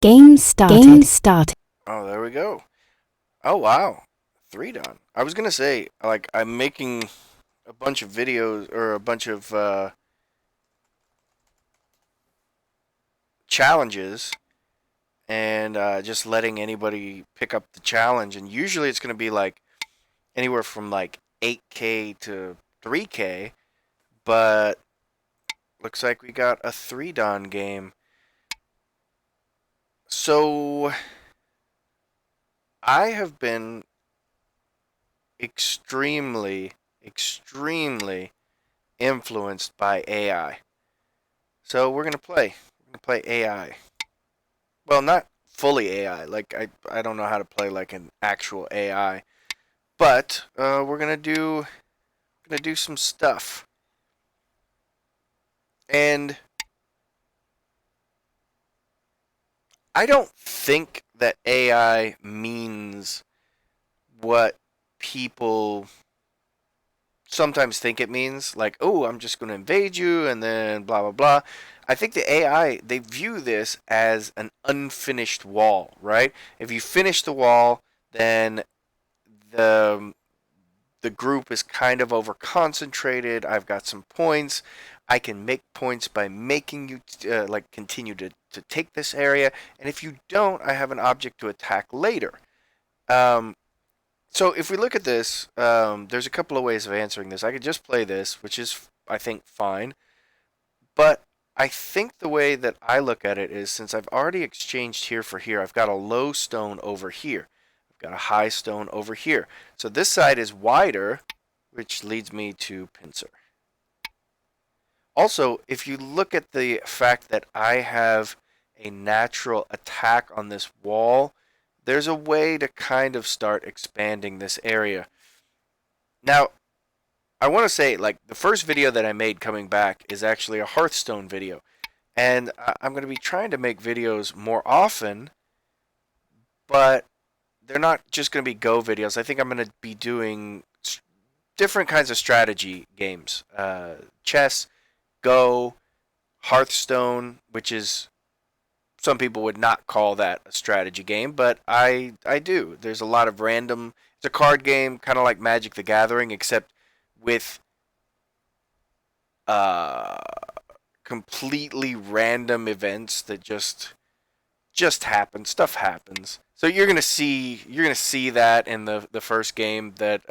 Game started. Game started. Oh, there we go. Oh, wow. 3 done. I was gonna say, like, I'm making a bunch of videos or a bunch of challenges and just letting anybody pick up the challenge. And usually it's gonna be like anywhere from like 8K to 3K, but looks like we got a 3 done game. So I have been extremely influenced by AI. So we're gonna play. We're gonna play AI. Well, not fully AI. Like I don't know how to play like an actual AI, but we're gonna do some stuff. And I don't think that AI means what people sometimes think it means, like, oh, I'm just going to invade you and then blah blah blah. I think the AI, they view this as an unfinished wall, right? If you finish the wall, then the the group is kind of over concentrated. I've got some points. I can make points by making you like continue to take this area, and if you don't, I have an object to attack later. Um, so if we look at this, there's a couple of ways of answering this. I could just play this, which is, I think, fine. But I think the way that I look at it is, since I've already exchanged here for here, I've got a low stone over here. I've got a high stone over here. So this side is wider, which leads me to pincer. Also, if you look at the fact that I have a natural attack on this wall, there's a way to kind of start expanding this area. Now, I want to say, like, the first video that I made coming back is actually a Hearthstone video. And I'm going to be trying to make videos more often, but they're not just going to be Go videos. I think I'm going to be doing different kinds of strategy games. Chess, Go, Hearthstone, which is, some people would not call that a strategy game, but I do. There's a lot of random. It's a card game, kind of like Magic the Gathering, except with uh, completely random events that just happen. Stuff happens. So you're gonna see that in the first game that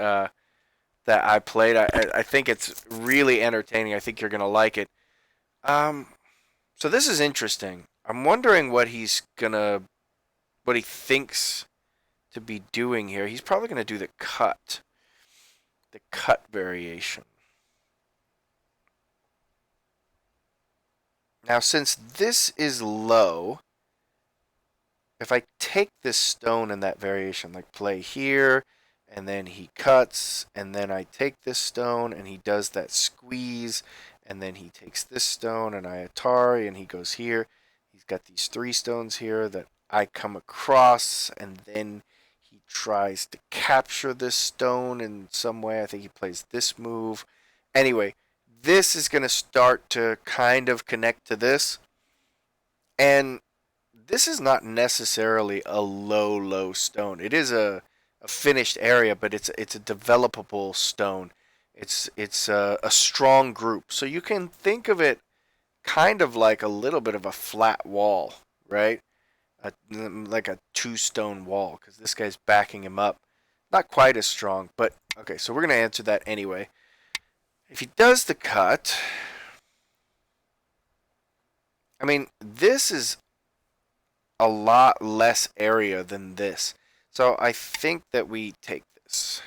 I played. I think it's really entertaining. I think you're gonna like it. Um, so this is interesting. I'm wondering what he thinks to be doing here. He's probably gonna do the cut variation. Now, since this is low, if I take this stone in that variation, like play here, and then he cuts, and then I take this stone, and he does that squeeze, and then he takes this stone, and I Atari, and he goes here. He's got these 3 stones here that I come across, and then he tries to capture this stone in some way. I think he plays this move. Anyway, this is going to start to kind of connect to this, and this is not necessarily a low stone. It is a finished area, but it's a developable stone. It's a strong group, so you can think of it kind of like a little bit of a flat wall, right? Like a 2 stone wall, because this guy's backing him up. Not quite as strong, but okay. So we're gonna answer that anyway. If he does the cut, I mean, this is a lot less area than this. So I think that we take this.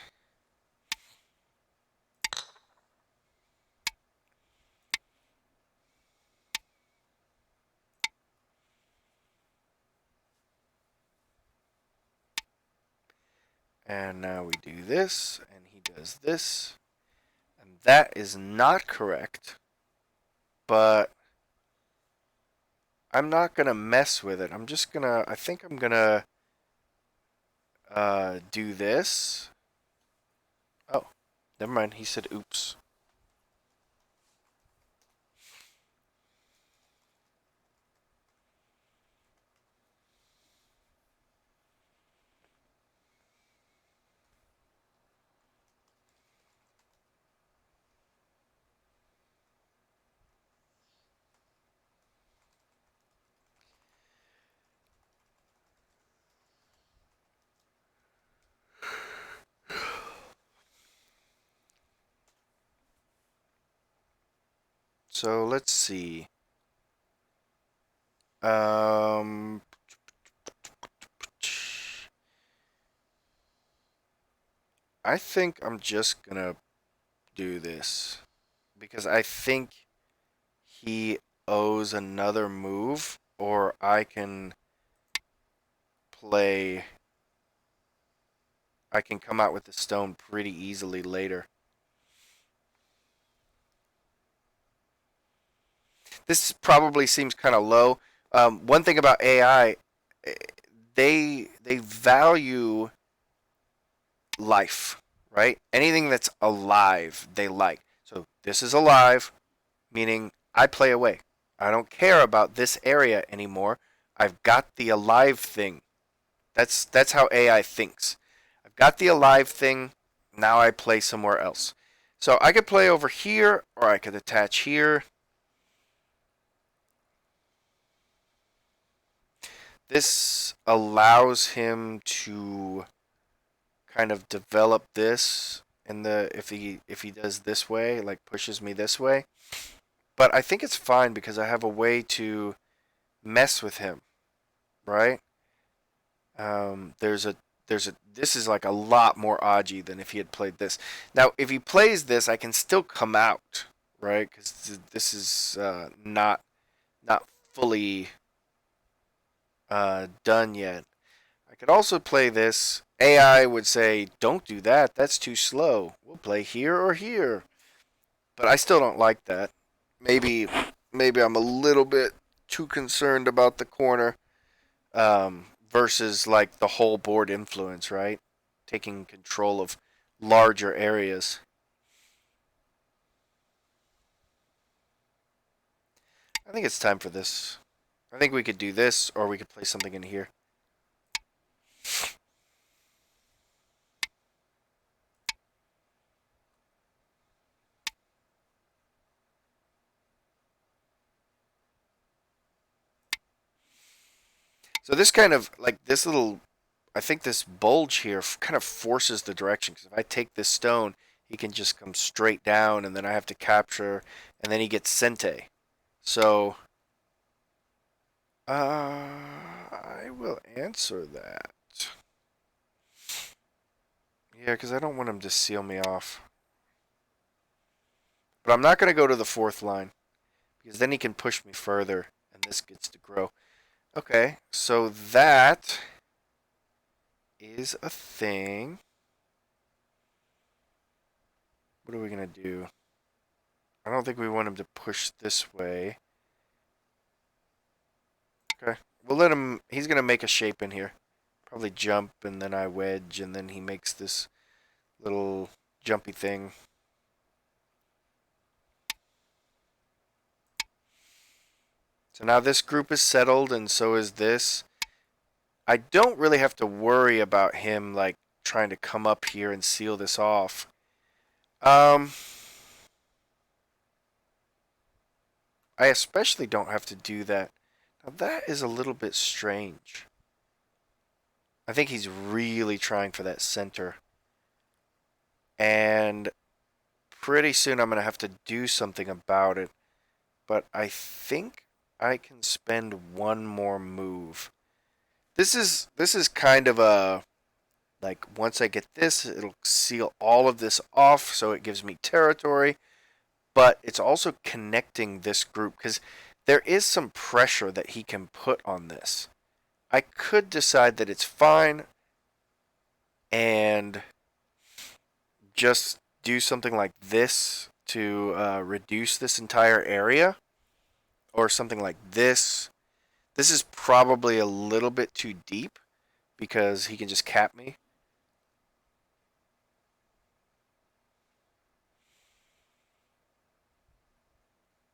And now we do this, and he does this. And that is not correct, but I'm not going to mess with it. I think I'm going to do this. Oh, never mind. He said oops. So let's see. I think I'm just gonna do this because I think he owes another move, or I can play. I can come out with the stone pretty easily later. This probably seems kind of low. One thing about AI, eh, they value life, right? Anything that's alive, they like. So this is alive, meaning I play away. I don't care about this area anymore. I've got the alive thing. That's how AI thinks. I've got the alive thing. Now I play somewhere else. So I could play over here, or I could attach here. This allows him to kind of develop this in the if he does this way, like pushes me this way. But I think it's fine because I have a way to mess with him, right? There's a this is like a lot more Aji than if he had played this. Now, if he plays this, I can still come out, right? Because this is not fully done yet. I could also play this. AI would say, "Don't do that. That's too slow. We'll play here or here." But I still don't like that. Maybe maybe I'm a little bit too concerned about the corner versus like the whole board influence, right? Taking control of larger areas. I think it's time for this. I think we could do this, or we could play something in here. So this kind of like this little, I think this bulge here kind of forces the direction. Because if I take this stone, he can just come straight down, and then I have to capture, and then he gets sente. So, I will answer that. Yeah, because I don't want him to seal me off. But I'm not going to go to the fourth line, because then he can push me further, and this gets to grow. Okay, so that is a thing. What are we going to do? I don't think we want him to push this way. Okay, we'll let him. He's going to make a shape in here. Probably jump, and then I wedge, and then he makes this little jumpy thing. So now this group is settled, and so is this. I don't really have to worry about him like trying to come up here and seal this off. Um, I especially don't have to do that. Now that is a little bit strange. I think he's really trying for that center. And pretty soon I'm going to have to do something about it. But I think I can spend one more move. This is kind of a like once I get this, it'll seal all of this off so it gives me territory, but it's also connecting this group because there is some pressure that he can put on this. I could decide that it's fine and just do something like this to reduce this entire area, or something like this. This is probably a little bit too deep because he can just cap me.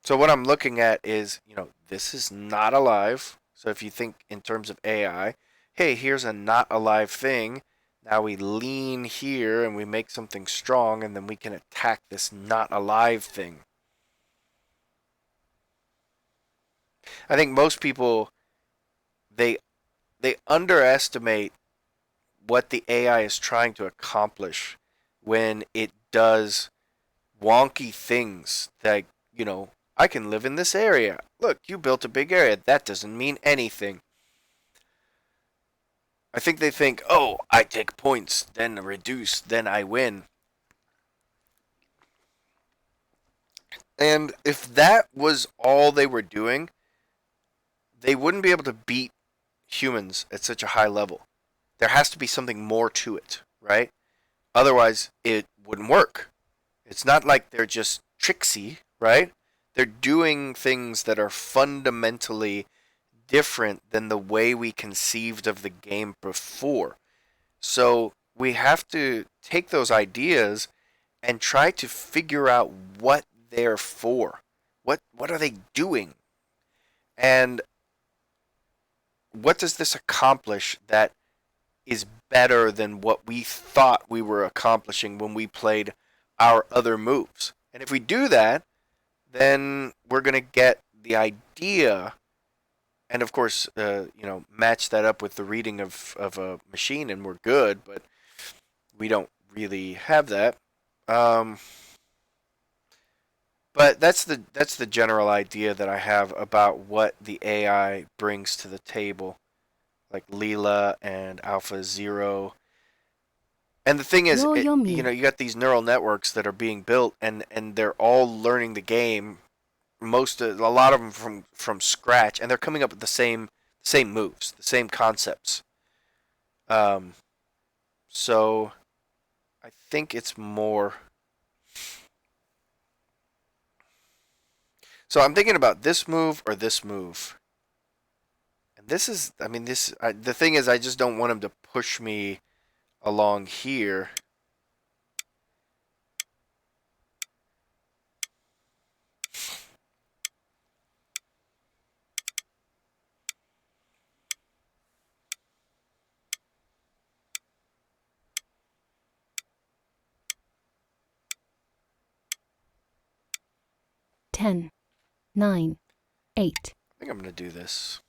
So what I'm looking at is, this is not alive. So if you think in terms of AI, hey, here's a not alive thing. Now we lean here and we make something strong, and then we can attack this not alive thing. I think most people they they underestimate what the AI is trying to accomplish when it does wonky things like, I can live in this area. Look, you built a big area. That doesn't mean anything. I think they think, oh, I take points, then reduce, then I win. And if that was all they were doing, they wouldn't be able to beat humans at such a high level. There has to be something more to it, right? Otherwise, it wouldn't work. It's not like they're just tricksy, right? They're doing things that are fundamentally different than the way we conceived of the game before. So we have to take those ideas and try to figure out what they're for. What are they doing? And what does this accomplish that is better than what we thought we were accomplishing when we played our other moves? And if we do that, then we're going to get the idea, and of course, match that up with the reading of a machine, and we're good. But we don't really have that. Um, but that's the general idea that I have about what the AI brings to the table, like Leela and Alpha Zero. And the thing is, you got these neural networks that are being built, and they're all learning the game. A lot of them from scratch, and they're coming up with the same moves, the same concepts. Um, so I think it's more. So I'm thinking about this move or this move. And this is, I mean, the thing is, I just don't want him to push me along here. Ten, 9, 8. I think I'm going to do this.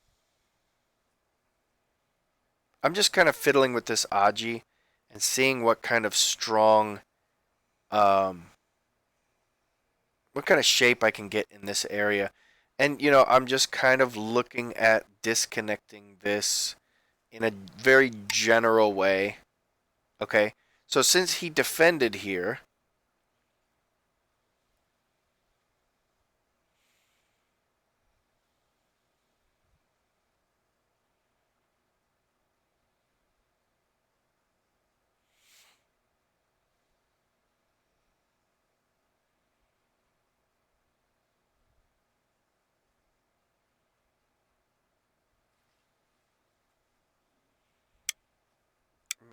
I'm just kind of fiddling with this Aji and seeing what kind of strong, um, what kind of shape I can get in this area. And, I'm just kind of looking at disconnecting this in a very general way. Okay? So since he defended here,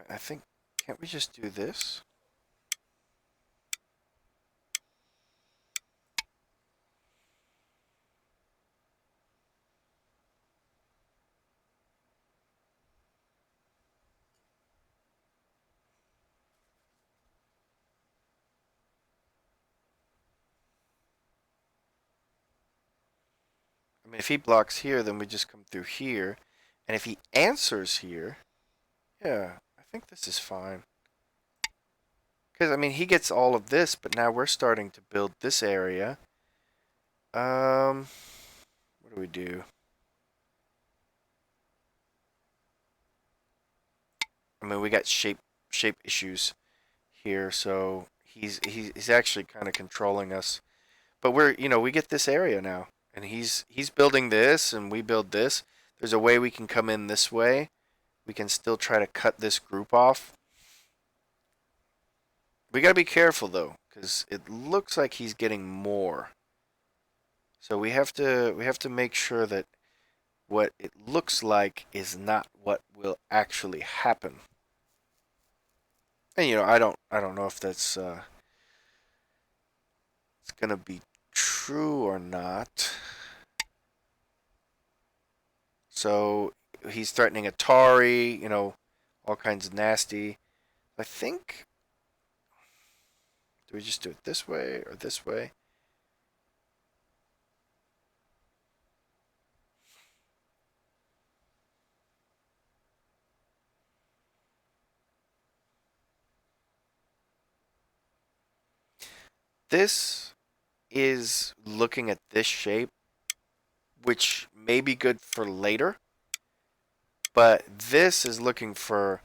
I think, can't we just do this? I mean, if he blocks here, then we just come through here. And if he answers here, yeah, I think this is fine. Because, I mean, he gets all of this, but now we're starting to build this area. What do we do? I mean, we got shape issues here, so he's actually kind of controlling us. But we get this area now, and he's building this, and we build this. There's a way we can come in this way. We can still try to cut this group off. We gotta be careful though, because it looks like he's getting more. So we have to make sure that what it looks like is not what will actually happen. And I don't know if that's it's gonna be true or not. So he's threatening Atari, all kinds of nasty. I think. Do we just do it this way or this way? This is looking at this shape, which may be good for later, but this is looking for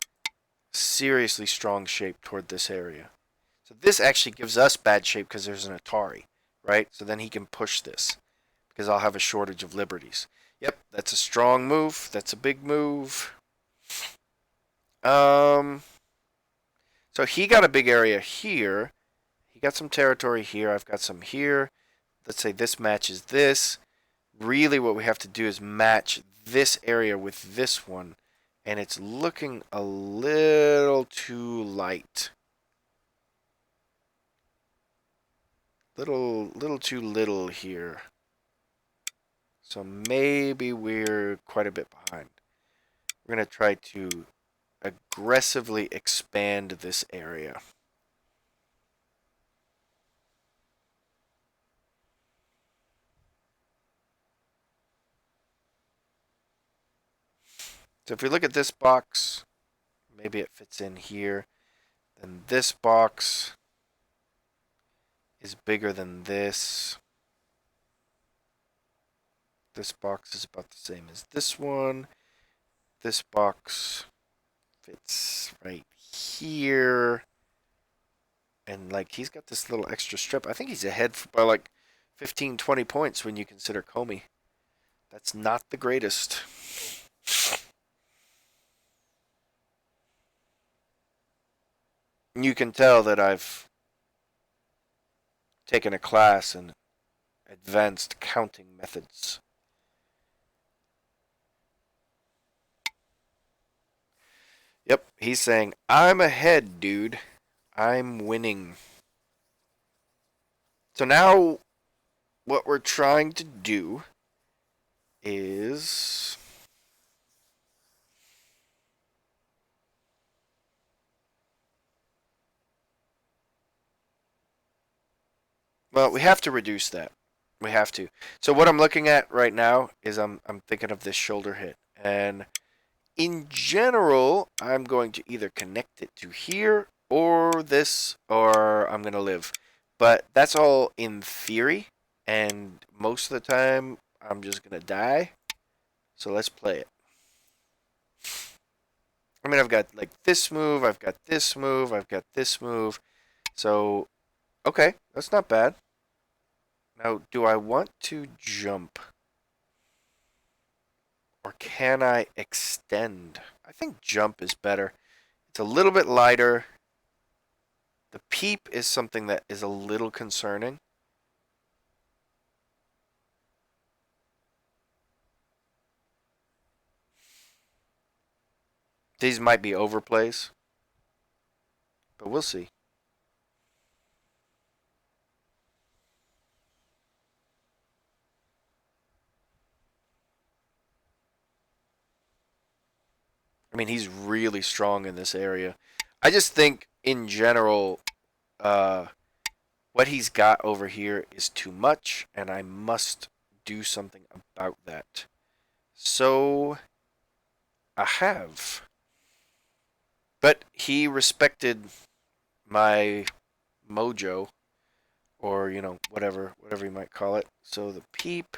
seriously strong shape toward this area. So this actually gives us bad shape because there's an Atari, right? So then he can push this because I'll have a shortage of liberties. Yep, that's a strong move. That's a big move. So he got a big area here. He got some territory here. I've got some here. Let's say this matches this. Really what we have to do is match this area with this one. And it's looking a little too light. Little too little here. So maybe we're quite a bit behind. We're going to try to aggressively expand this area. So if we look at this box, maybe it fits in here. Then this box is bigger than this. This box is about the same as this one. This box fits right here. And like he's got this little extra strip. I think he's ahead by like 15, 20 points when you consider Comey. That's not the greatest. You can tell that I've taken a class in advanced counting methods. Yep, he's saying, I'm ahead, dude. I'm winning. So now what we're trying to do is well, we have to reduce that. We have to. So what I'm looking at right now is I'm thinking of this shoulder hit. And in general, I'm going to either connect it to here or this, or I'm going to live. But that's all in theory, and most of the time, I'm just going to die. So let's play it. I mean, I've got like this move, I've got this move, I've got this move. So, okay, that's not bad. Now, do I want to jump? Or can I extend? I think jump is better. It's a little bit lighter. The peep is something that is a little concerning. These might be overplays, but we'll see. I mean, he's really strong in this area. I just think, in general, what he's got over here is too much, and I must do something about that. So, I have. But he respected my mojo, or, you know, whatever you might call it. So the peep,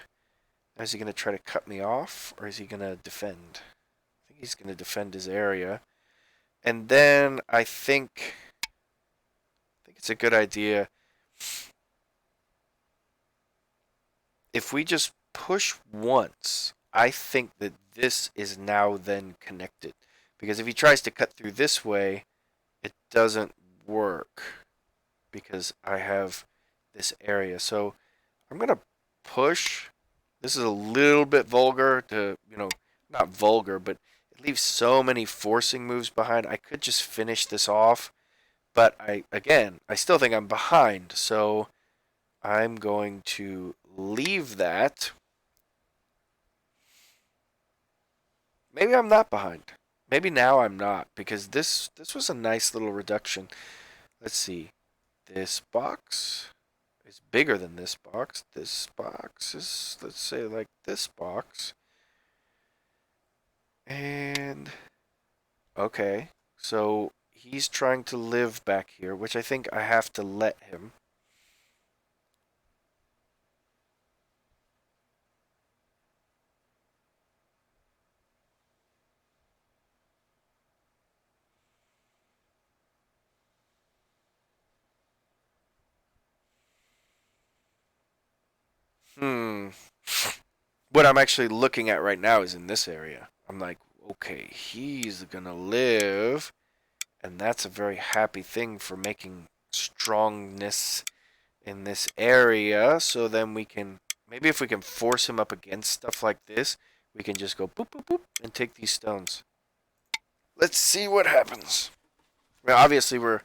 is he going to try to cut me off, or is he going to defend? I think he's going to defend his area. And then I think it's a good idea if we just push once. I think that this is now then connected. Because if he tries to cut through this way, it doesn't work. Because I have this area. So I'm going to push. This is a little bit vulgar to, you know, not vulgar, but it leaves so many forcing moves behind. I could just finish this off. But I still think I'm behind. So I'm going to leave that. Maybe I'm not behind. Maybe now I'm not, because this was a nice little reduction. Let's see. This box is bigger than this box. This box is, let's say, like this box. And okay, so he's trying to live back here, which I think I have to let him. Hmm. What I'm actually looking at right now is in this area. I'm like, okay, he's gonna live, and that's a very happy thing for making strongness in this area. So then we can, maybe if we can force him up against stuff like this, we can just go boop, boop, boop, and take these stones. Let's see what happens. Well, obviously, we're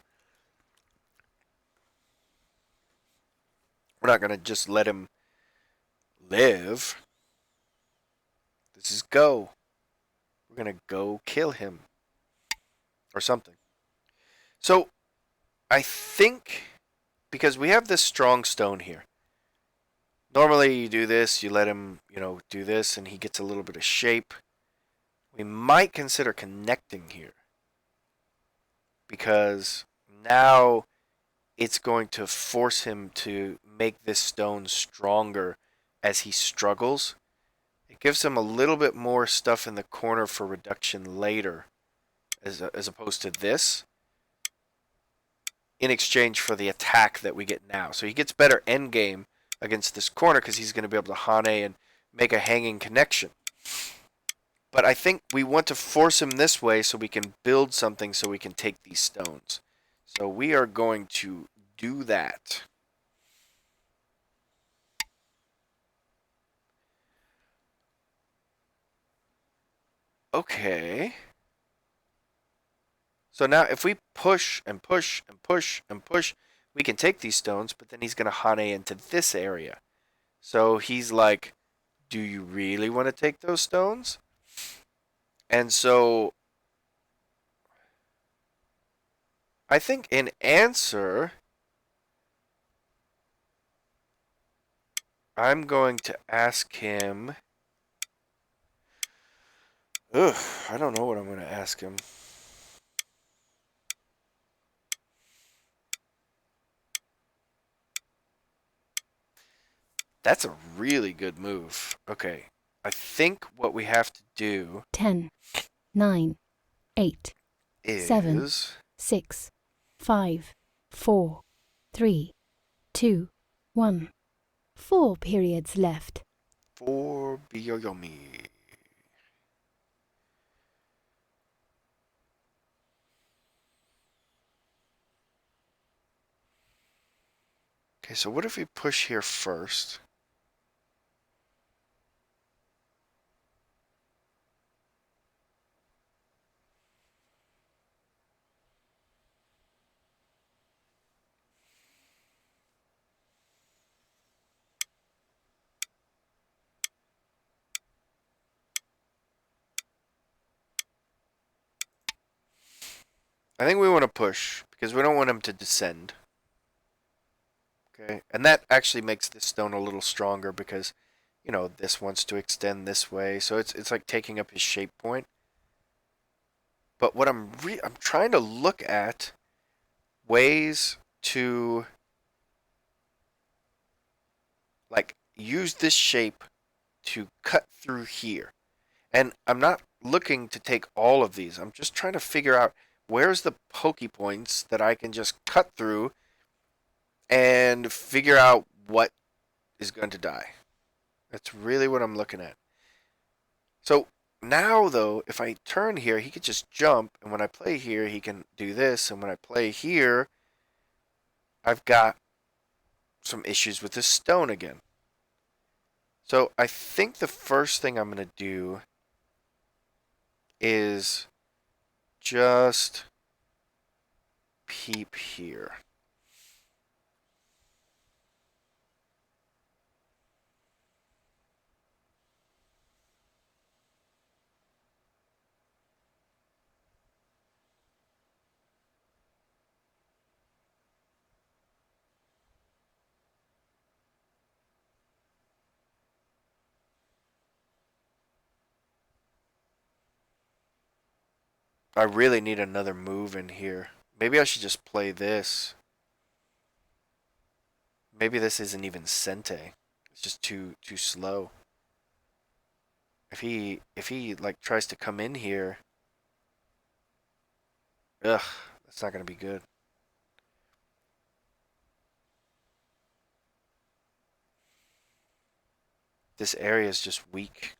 not gonna just let him live. This is go. We're gonna go kill him or something. So I think because we have this strong stone here. Normally you do this, you let him, do this, and he gets a little bit of shape. We might consider connecting here because now it's going to force him to make this stone stronger as he struggles. It gives him a little bit more stuff in the corner for reduction later as opposed to this in exchange for the attack that we get now. So he gets better end game against this corner because he's going to be able to Hane and make a hanging connection. But I think we want to force him this way so we can build something so we can take these stones. So we are going to do that. Okay. So now if we push and push and push and push, we can take these stones, but then he's going to Hane into this area. So he's like, do you really want to take those stones? And so I think in answer, I'm going to ask him. Ugh, I don't know what I'm going to ask him. That's a really good move. Okay. I think what we have to do 10, 9, 8, 7, is 6, 5, 4, 3, 2, 1. 4 periods left. for Biyoyomi. Okay, so what if we push here first? I think we want to push because we don't want him to descend. Okay, and that actually makes this stone a little stronger because, this wants to extend this way, so it's like taking up his shape point. But what I'm trying to look at ways to like use this shape to cut through here. And I'm not looking to take all of these. I'm just trying to figure out where's the pokey points that I can just cut through and figure out what is going to die. That's really what I'm looking at. So now, though, if I turn here, he could just jump, and when I play here, he can do this, and when I play here, I've got some issues with this stone again. So I think the first thing I'm going to do is just peep here. I really need another move in here. Maybe I should just play this. Maybe this isn't even Sente. It's just too slow. If he like tries to come in here, ugh, that's not gonna be good. this area is just weak.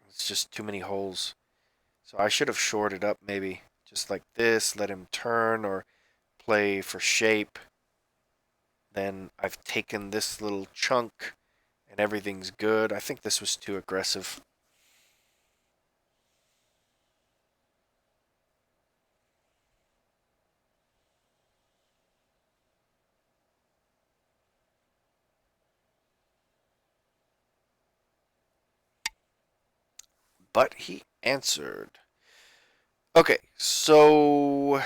It's just too many holes. So I should have shored it up maybe. Just like this, let him turn or play for shape. Then I've taken this little chunk and everything's good. I think this was too aggressive. But he answered. Okay, so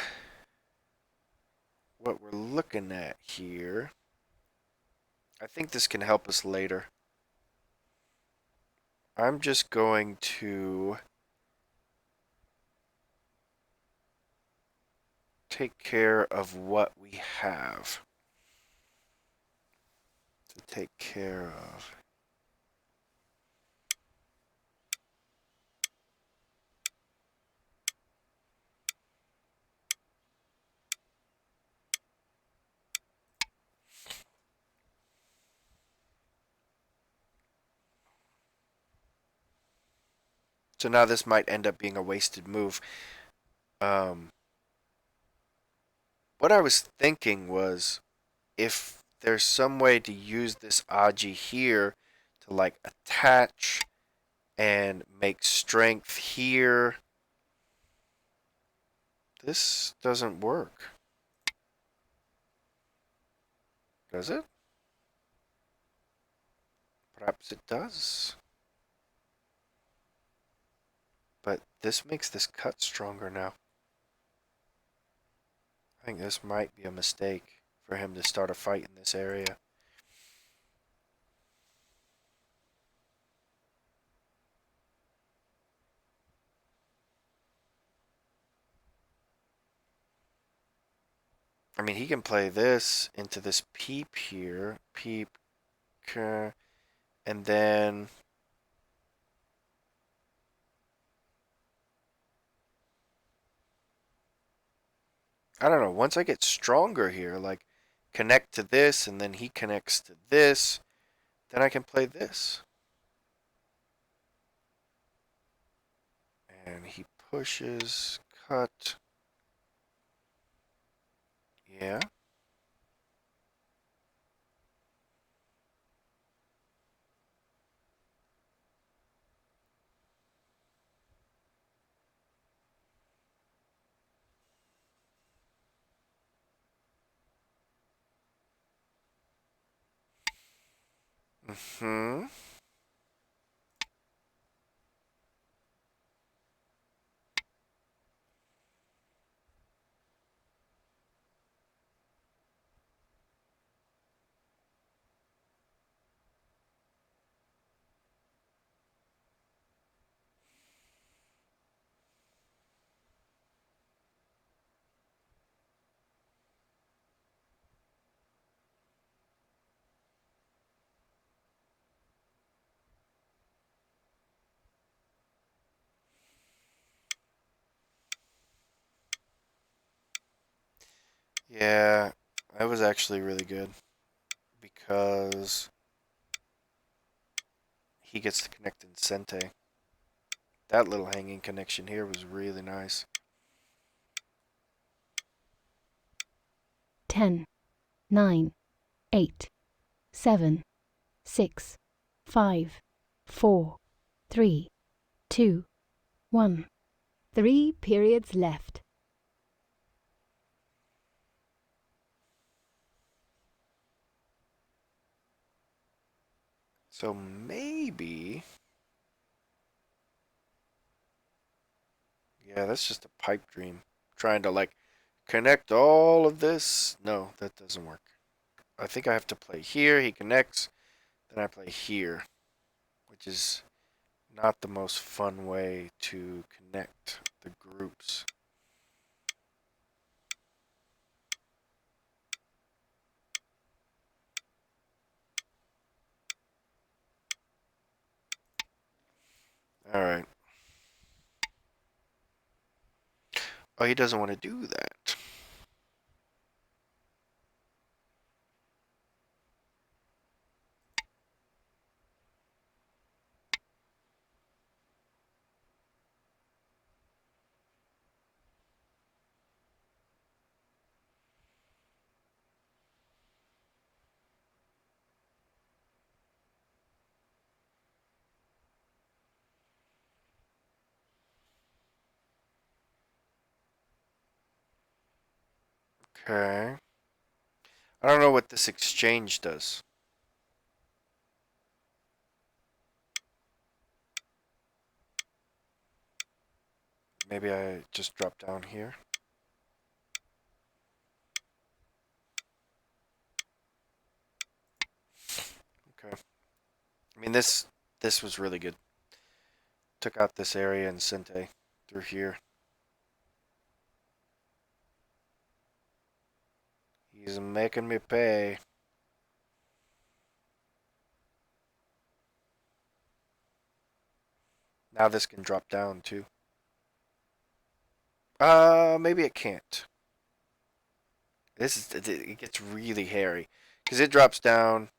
what we're looking at here, I think this can help us later. I'm just going to take care of what we have to take care of. So now this might end up being a wasted move. What I was thinking was if there's some way to use this Aji here to like attach and make strength here. This doesn't work. Does it? Perhaps it does. But this makes this cut stronger now. I think this might be a mistake for him to start a fight in this area. I mean, he can play this into this peep here. Peep. And then I don't know, once I get stronger here, like connect to this and then he connects to this, then I can play this. And he pushes, cut. Yeah. Mm-hmm. Yeah, that was actually really good because he gets to connect in Sente. That little hanging connection here was really nice. 10, 9, 8, 7, 6, 5, 4, 3, 2, 1. 3 periods left. So maybe, yeah, that's just a pipe dream. Trying to like connect all of this. No, that doesn't work. I think I have to play here. He connects. Then I play here, which is not the most fun way to connect the groups. All right. Oh, he doesn't want to do that. Okay. I don't know what this exchange does. Maybe I just drop down here. Okay. I mean, this was really good. Took out this area and Sente through here. He's making me pay. Now this can drop down too. Maybe it can't. It gets really hairy because it drops down.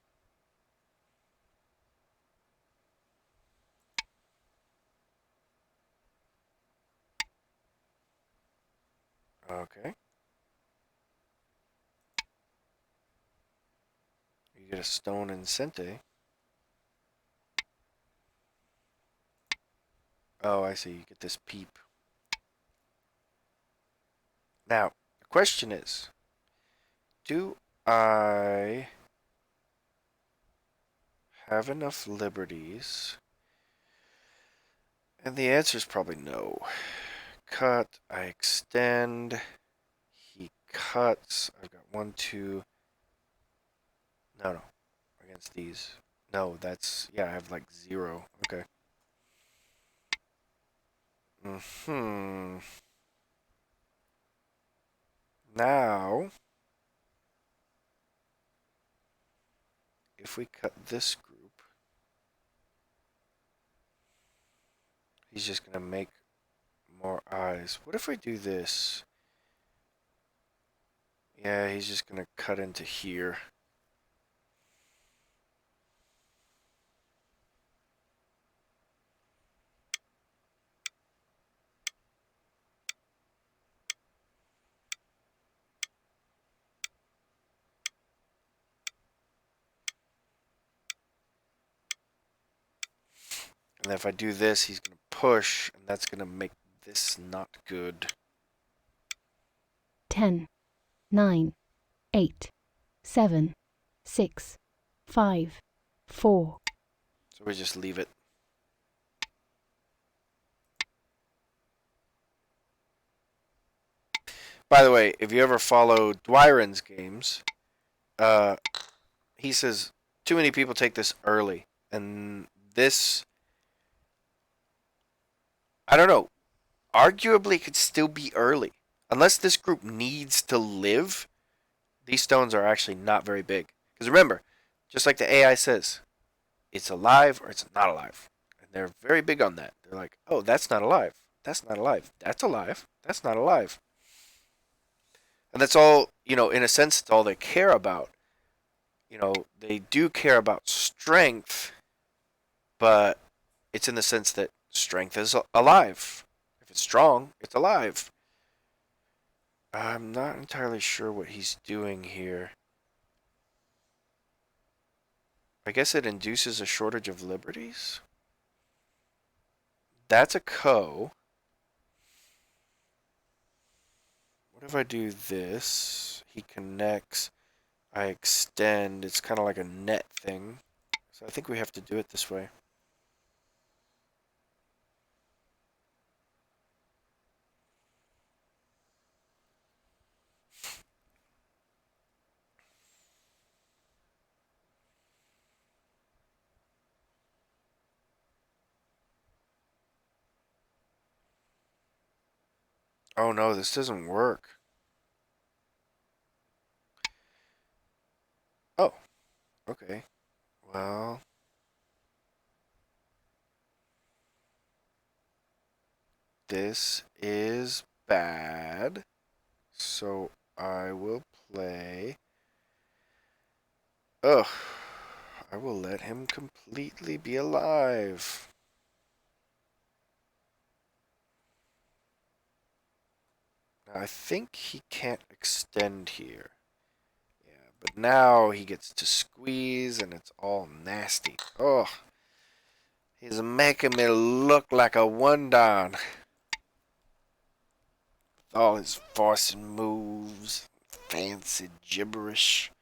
Okay. You get a stone and Sente. Oh, I see. You get this peep. Now, the question is, do I have enough liberties? And the answer is probably no. Cut, I extend. He cuts. I've got 1, 2. No. Against these. No, that's, yeah, I have like 0. Okay. Now, if we cut this group, he's just going to make more eyes. What if we do this? Yeah, he's just going to cut into here. And then if I do this, he's going to push, and that's going to make this not good. 10, 9, 8, 7, 6, 5, 4. So we just leave it. By the way, if you ever follow Dwyron's games, he says too many people take this early. And this, I don't know, arguably could still be early. Unless this group needs to live, these stones are actually not very big. Because remember, just like the AI says, it's alive or it's not alive. And they're very big on that. They're like, oh, that's not alive. That's not alive. That's alive. That's not alive. And that's all, in a sense, it's all they care about. They do care about strength, but it's in the sense that strength is alive. If it's strong, it's alive. I'm not entirely sure what he's doing here. I guess it induces a shortage of liberties? That's a co. What if I do this? He connects. I extend. It's kind of like a net thing. So I think we have to do it this way. Oh no, this doesn't work. Oh, okay. Well, this is bad. So I will play. Ugh. I will let him completely be alive. Now, I think he can't extend here. Yeah, but now he gets to squeeze and it's all nasty. Ugh. He's making me look like a one-down. All his forcing moves, fancy gibberish.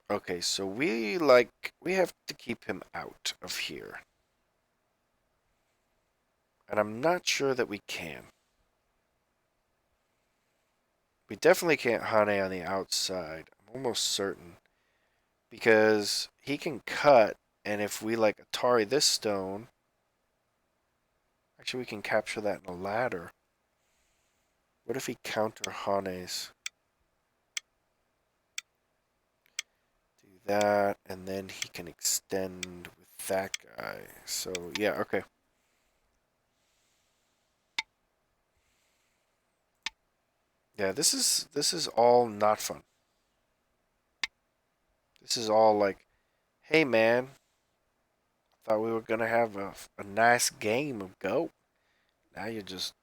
Okay, so we have to keep him out of here. And I'm not sure that we can. We definitely can't Hane on the outside. I'm almost certain. Because he can cut, and if we like Atari this stone, actually we can capture that in a ladder. What if he counter Hanes? Do that, and then he can extend with that guy. So yeah, okay. Yeah, this is all not fun. This is all like, hey man, thought we were gonna have a nice game of Go. Now you're just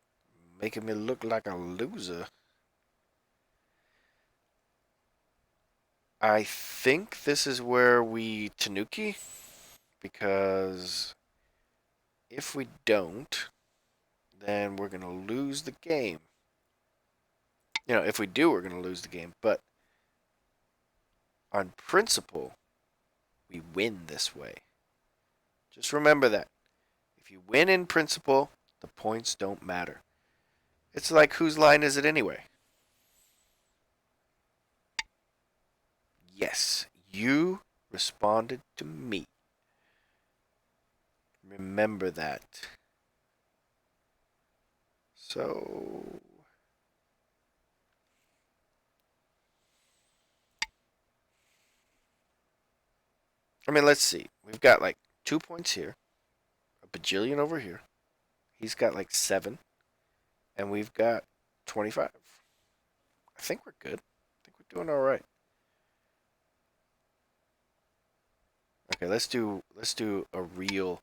making me look like a loser. I think this is where we Tanuki, because if we don't, then we're gonna lose the game. You know, if we do, we're gonna lose the game. But on principle, we win this way. Just remember that. If you win in principle, the points don't matter. It's like, whose line is it anyway? Yes, you responded to me. Remember that. So, I mean, let's see. We've got like 2 points here, a bajillion over here. He's got like 7, and we've got 25. I think we're good. I think we're doing all right. Okay, let's do a real,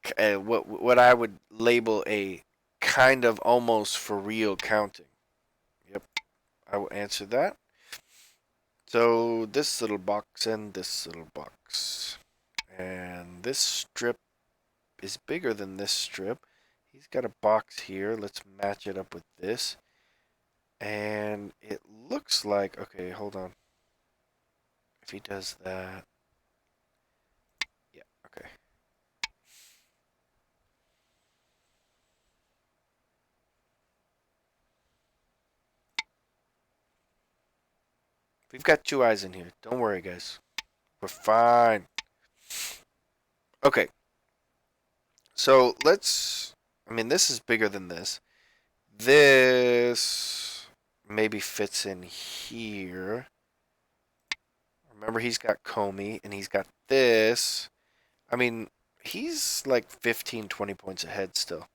what I would label a kind of almost for real counting. Yep, I will answer that. So this little box and this little box, and this strip is bigger than this strip. He's got a box here. Let's match it up with this, and it looks like, okay, hold on. If he does that, yeah, okay. We've got 2 eyes in here. Don't worry, guys. We're fine. Okay. So let's. I mean, this is bigger than this. This maybe fits in here. Remember, he's got Comey, and he's got this. I mean, he's like 15, 20 points ahead still.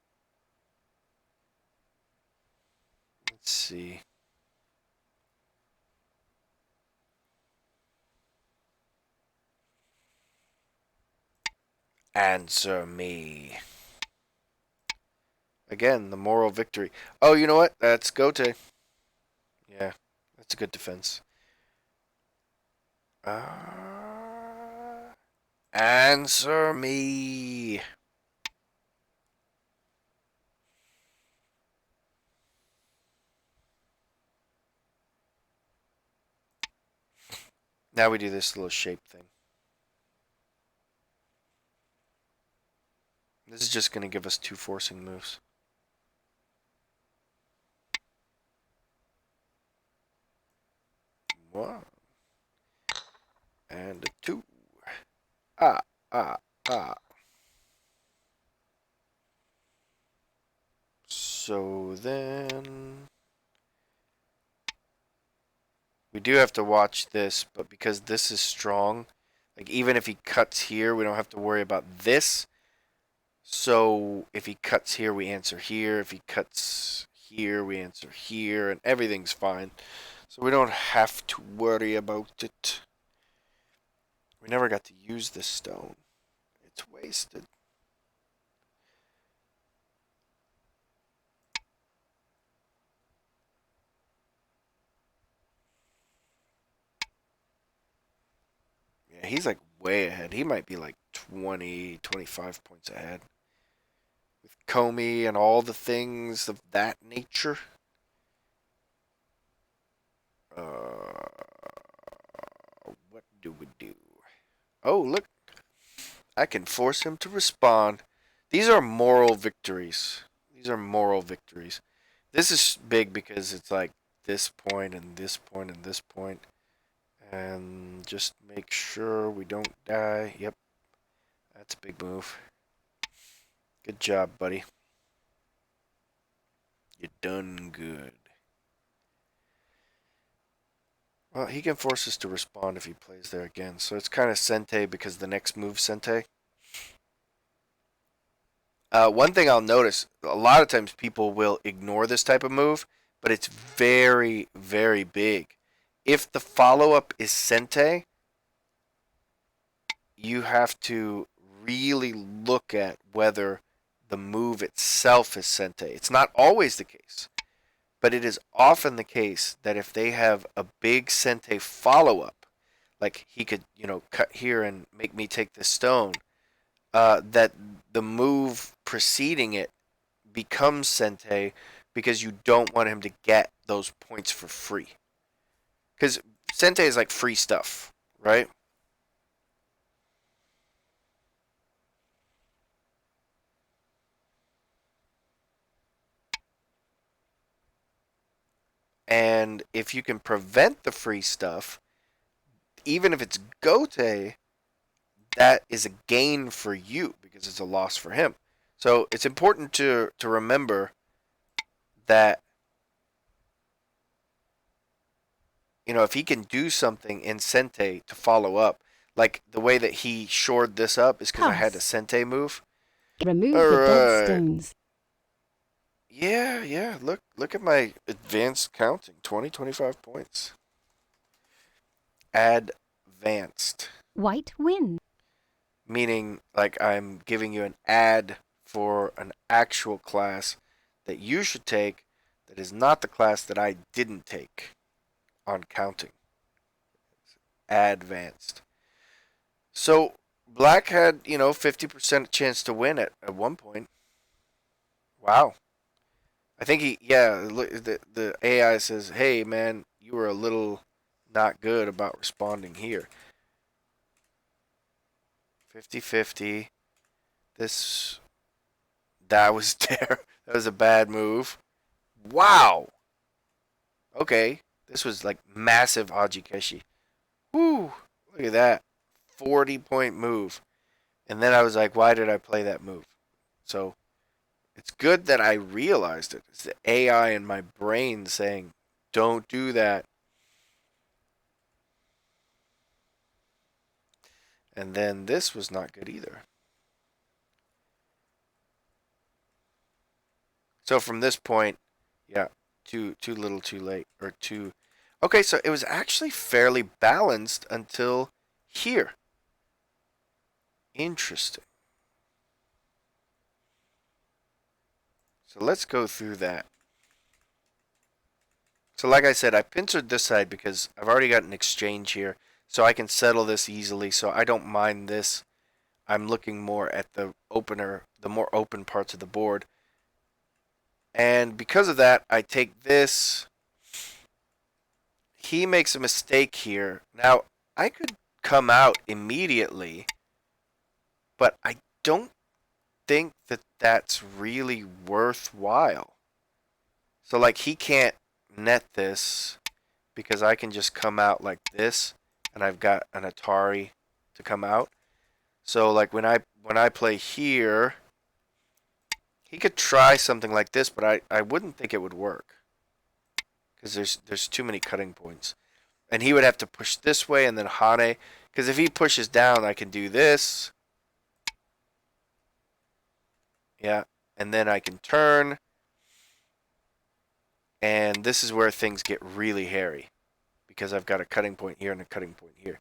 Let's see. Answer me. Again, the moral victory. Oh, you know what? That's Gote. Yeah, that's a good defense. Answer me. Now we do this little shape thing. This is just going to give us 2 forcing moves. One. And a 2. Ah, ah, ah. So then we do have to watch this, but because this is strong, like even if he cuts here, we don't have to worry about this. So if he cuts here, we answer here. If he cuts here, we answer here, and everything's fine. So we don't have to worry about it. We never got to use this stone. It's wasted. Yeah, he's like way ahead. He might be like 20, 25 points ahead. with Comey and all the things of that nature. What do we do? Oh, look. I can force him to respond. These are moral victories. These are moral victories. This is big because it's like this point and this point and this point. And just make sure we don't die. Yep. That's a big move. Good job, buddy. You done good. Well, he can force us to respond if he plays there again. So it's kind of Sente because the next move Sente. One thing I'll notice, a lot of times people will ignore this type of move, but it's very, very big. If the follow-up is Sente, you have to really look at whether the move itself is Sente. It's not always the case, but it is often the case that if they have a big Sente follow-up, like he could, cut here and make me take this stone, that the move preceding it becomes Sente because you don't want him to get those points for free. Because Sente is like free stuff, right? And if you can prevent the free stuff, even if it's Gote, that is a gain for you because it's a loss for him. So it's important to remember that, if he can do something in Sente to follow up, like the way that he shored this up is because I had a Sente move. Remove All the dead right. stones. Yeah. Look at my advanced counting. 20, 25 points. Advanced. White win. Meaning, like, I'm giving you an ad for an actual class that you should take that is not the class that I didn't take on counting. Advanced. So, Black had, 50% chance to win at one point. Wow. I think the AI says, hey, man, you were a little not good about responding here. 50-50. That was there. That was a bad move. Wow. Okay. This was like massive Hajikeshi. Woo. Look at that. 40-point move. And then I was like, why did I play that move? So it's good that I realized it. It's the AI in my brain saying, don't do that. And then this was not good either. So from this point, yeah, too little too late. Or too... Okay, so it was actually fairly balanced until here. Interesting. So let's go through that. So like I said, I pincered this side because I've already got an exchange here. So I can settle this easily. So I don't mind this. I'm looking more at the more open parts of the board. And because of that, I take this. He makes a mistake here. Now, I could come out immediately, but I don't think that that's really worthwhile. So, like, he can't net this because I can just come out like this, and I've got an Atari to come out. So, like, when I play here, he could try something like this, but I wouldn't think it would work because there's too many cutting points. And he would have to push this way and then Hane. Because if he pushes down, I can do this. Yeah. And then I can turn. And this is where things get really hairy. Because I've got a cutting point here and a cutting point here.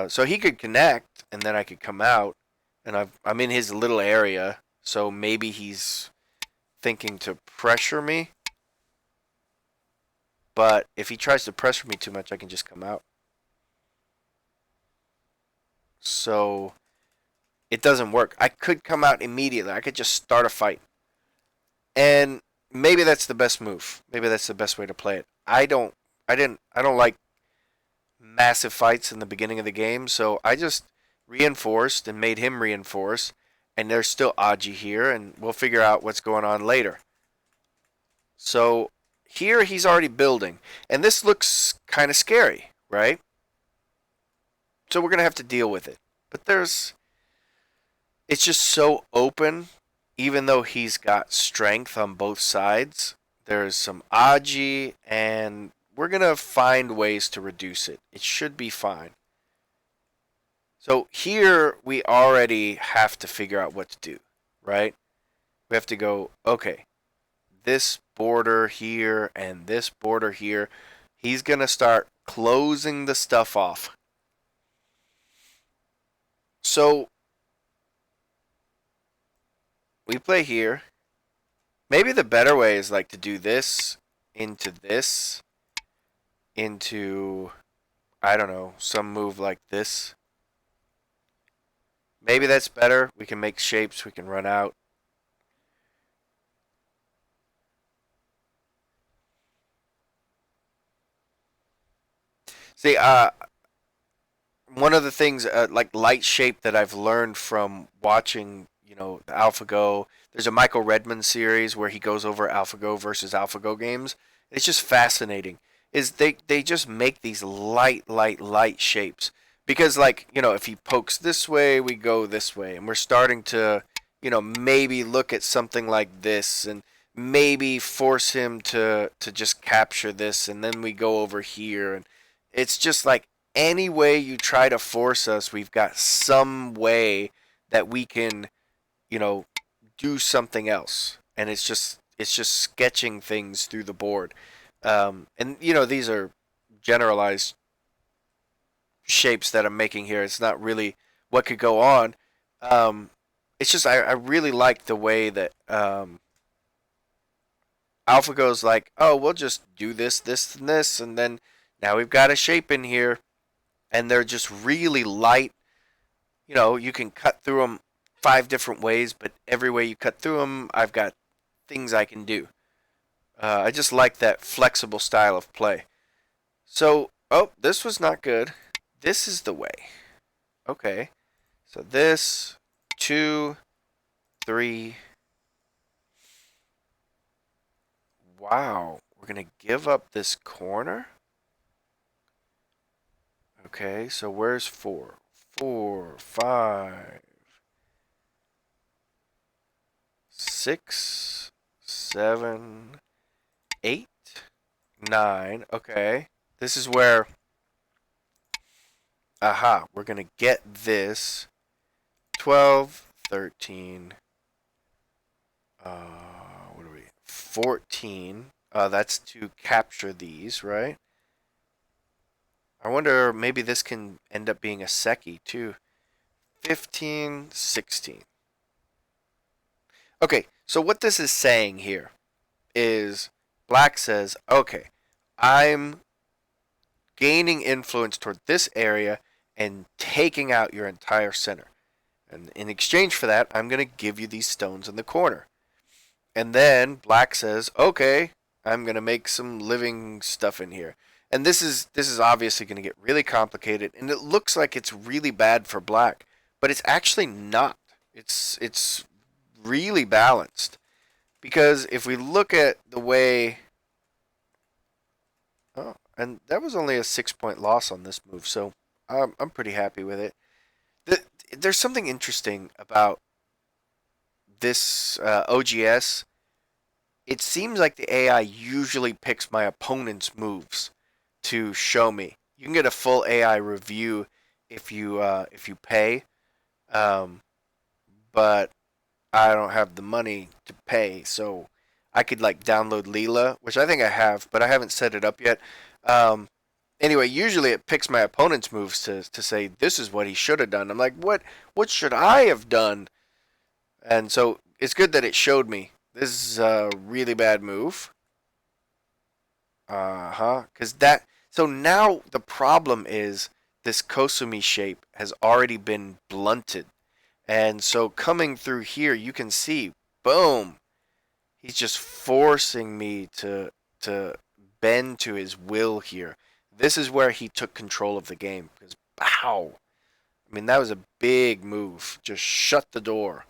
So he could connect, and then I could come out. And I'm in his little area. So maybe he's thinking to pressure me. But if he tries to pressure me too much, I can just come out. So it doesn't work. I could come out immediately. I could just start a fight. And maybe that's the best move. Maybe that's the best way to play it. I don't like massive fights in the beginning of the game, so I just reinforced and made him reinforce, and there's still Aji here, and we'll figure out what's going on later. So here he's already building, and this looks kind of scary, right? So we're going to have to deal with it. But it's just so open, even though he's got strength on both sides. There's some Aji, and we're going to find ways to reduce it. It should be fine. So here we already have to figure out what to do, right? We have to go, okay, this border here and this border here. He's going to start closing the stuff off. So we play here. Maybe the better way is like to do this, into, I don't know, some move like this. Maybe that's better. We can make shapes. We can run out. See, one of the things like light shape that I've learned from watching, the AlphaGo. There's a Michael Redmond series where he goes over AlphaGo versus AlphaGo games. It's just fascinating. Is they just make these light shapes because like if he pokes this way, we go this way, and we're starting to maybe look at something like this and maybe force him to just capture this, and then we go over here, and it's just like any way you try to force us, we've got some way that we can, do something else. And it's just sketching things through the board. And these are generalized shapes that I'm making here. It's not really what could go on. It's just I really like the way that AlphaGo's like, oh, we'll just do this, and this, and then now we've got a shape in here, and they're just really light. You can cut through them 5 different ways, but every way you cut through them, I've got things I can do. I just like that flexible style of play. So, oh, this was not good. This is the way. Okay. So this, 2, 3. Wow. We're going to give up this corner? Okay, so where's 4? 4, 5, 6, 7, 8, 9. Okay. This is where, we're going to get this. 12, 13, what are we? 14. That's to capture these, right? I wonder, maybe this can end up being a Seki too. 15, 16. Okay, so what this is saying here is Black says, okay, I'm gaining influence toward this area and taking out your entire center. And in exchange for that, I'm going to give you these stones in the corner. And then Black says, okay, I'm going to make some living stuff in here. And this is obviously going to get really complicated, and it looks like it's really bad for Black, but it's actually not. It's really balanced, because if we look at the way, oh, and that was only a 6-point loss on this move, so I'm pretty happy with it. There's something interesting about this OGS. It seems like the AI usually picks my opponent's moves to show me. You can get a full AI review if you pay, but I don't have the money to pay, so I could like download Leela, which I think I have, but I haven't set it up yet. Anyway, usually it picks my opponent's moves to say this is what he should have done. I'm like, what should I have done? And so it's good that it showed me this is a really bad move. Because that. So now the problem is this Kosumi shape has already been blunted. And so coming through here, you can see, boom, he's just forcing me to bend to his will here. This is where he took control of the game. Because, pow! I mean, that was a big move. Just shut the door.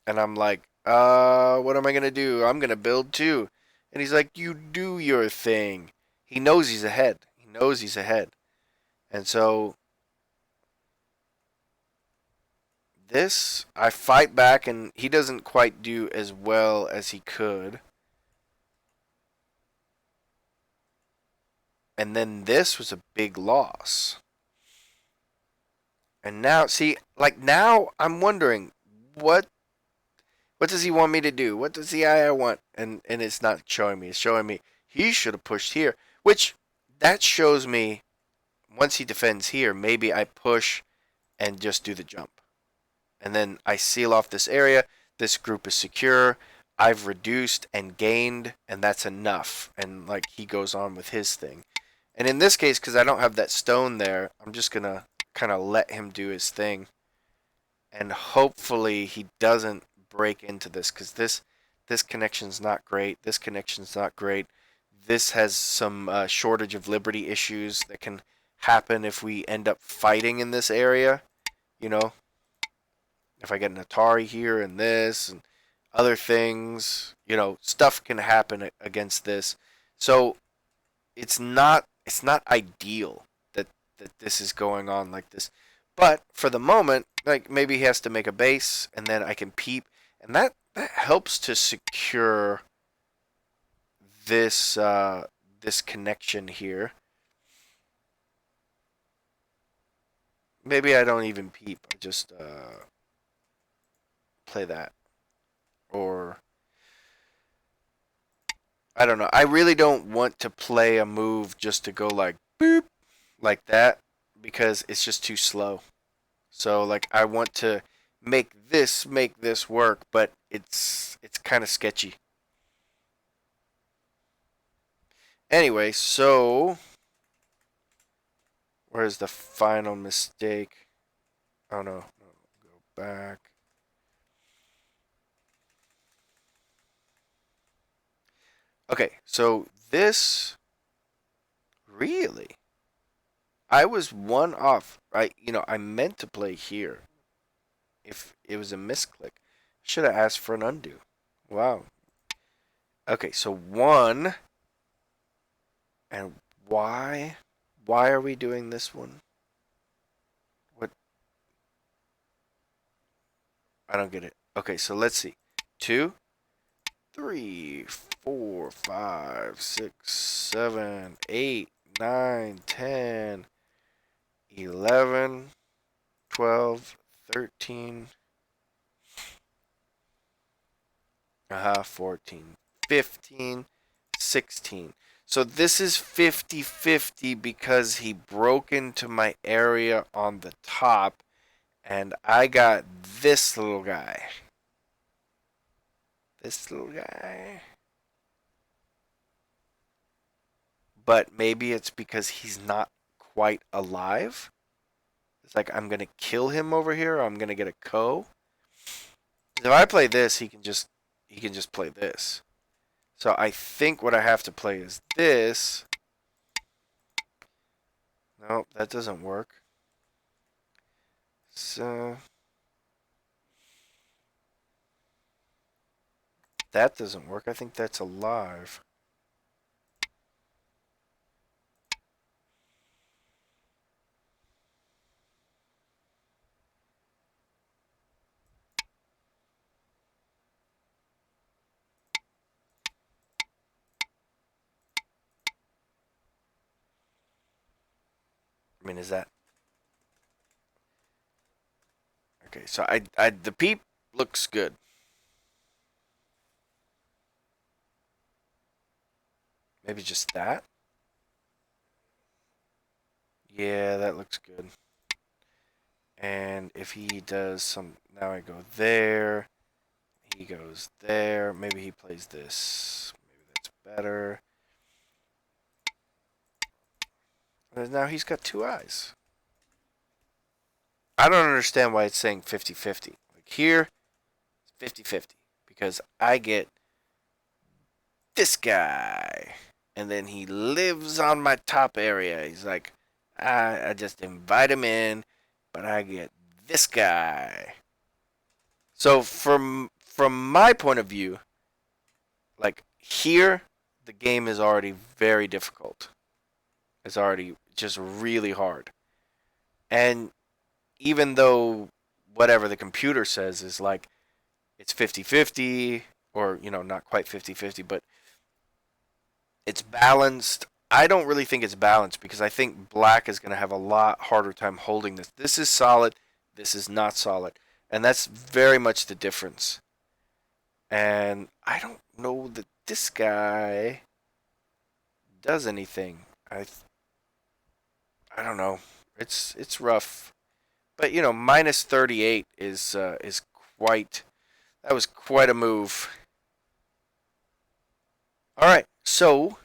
And I'm like, what am I going to do? I'm going to build too. And he's like, you do your thing. He knows he's ahead. He knows he's ahead. And so this, I fight back, and he doesn't quite do as well as he could. And then this was a big loss. And now, see, like now I'm wondering, what what does he want me to do? What does the AI want? And it's not showing me. It's showing me he should have pushed here, which that shows me once he defends here, maybe I push and just do the jump. And then I seal off this area. This group is secure. I've reduced and gained, and that's enough. And like he goes on with his thing. And in this case, because I don't have that stone there, I'm just going to kind of let him do his thing. And hopefully he doesn't break into this, because this connection's not great. This connection's not great. This has some shortage of liberty issues that can happen if we end up fighting in this area. You know, if I get an Atari here and this and other things, you know, stuff can happen against this. So it's not ideal that this is going on like this. But for the moment, like maybe he has to make a base and then I can peep, and that helps to secure this this connection here. Maybe I don't even peep. I just play that. Or I don't know. I really don't want to play a move just to go like boop like that, because it's just too slow. So like I want to make this work, but it's kind of sketchy. Anyway, so where's the final mistake? Oh no, go back. Okay, so this really, I was one off. I meant to play here. If it was a misclick, should have asked for an undo. Wow. Okay, so one, and why? Why are we doing this one? What? I don't get it. Okay, so let's see. 2, 3, 4, 5, 6, 7, 8, 9, 10, 11, 12, 13, 14, 15, 16. So this is 50-50 because he broke into my area on the top, and I got this little guy. This little guy. But maybe it's because he's not quite alive. It's like I'm gonna kill him over here, or I'm gonna get a co. If I play this, he can just play this. So I think what I have to play is this. Nope, that doesn't work. So that doesn't work. I think that's alive. I mean, is that okay? So the peep looks good. Maybe just that. Yeah, that looks good. And if he does some, now I go there. He goes there. Maybe he plays this. Maybe that's better. And now he's got 2 eyes. I don't understand why it's saying 50-50. Here, 50-50 because I get this guy, and then he lives on my top area. He's like, I just invite him in, but I get this guy. So from my point of view, like here, the game is already very difficult. It's already just really hard. And even though whatever the computer says is like it's 50-50 or not quite 50-50, but it's balanced. I don't really think it's balanced because I think black is going to have a lot harder time holding this. This is solid, this is not solid. And that's very much the difference. And I don't know that this guy does anything. I don't know. It's rough. But minus 38 is quite, that was quite a move. All right. So,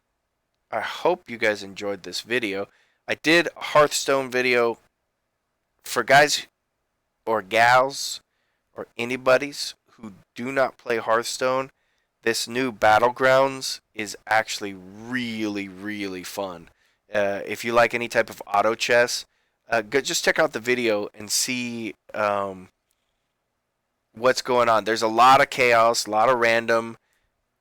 I hope you guys enjoyed this video. I did a Hearthstone video for guys or gals or anybody's who do not play Hearthstone. This new Battlegrounds is actually really, really fun. If you like any type of auto chess, just check out the video and see what's going on. There's a lot of chaos, a lot of random,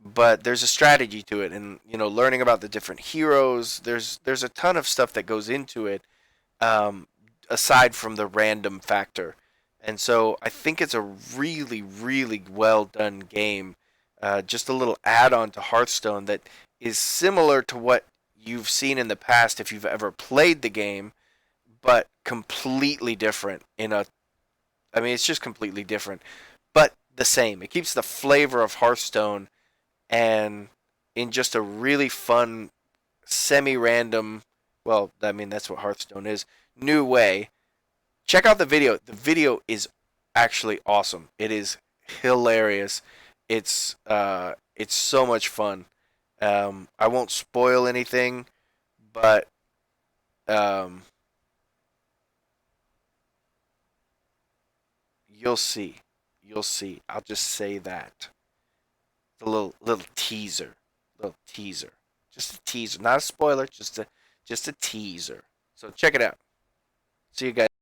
but there's a strategy to it, and learning about the different heroes. There's a ton of stuff that goes into it, um, aside from the random factor. And so I think it's a really, really well done game. Just a little add-on to Hearthstone that is similar to what you've seen in the past if you've ever played the game, but completely different it's just completely different, but the same. It keeps the flavor of Hearthstone and in just a really fun, semi-random, well, that's what Hearthstone is, new way. Check out the video. The video is actually awesome. It is hilarious. It's so much fun. I won't spoil anything, but um, you'll see. You'll see. I'll just say that. The little teaser. Little teaser. Just a teaser. Not a spoiler, just a teaser. So check it out. See you guys.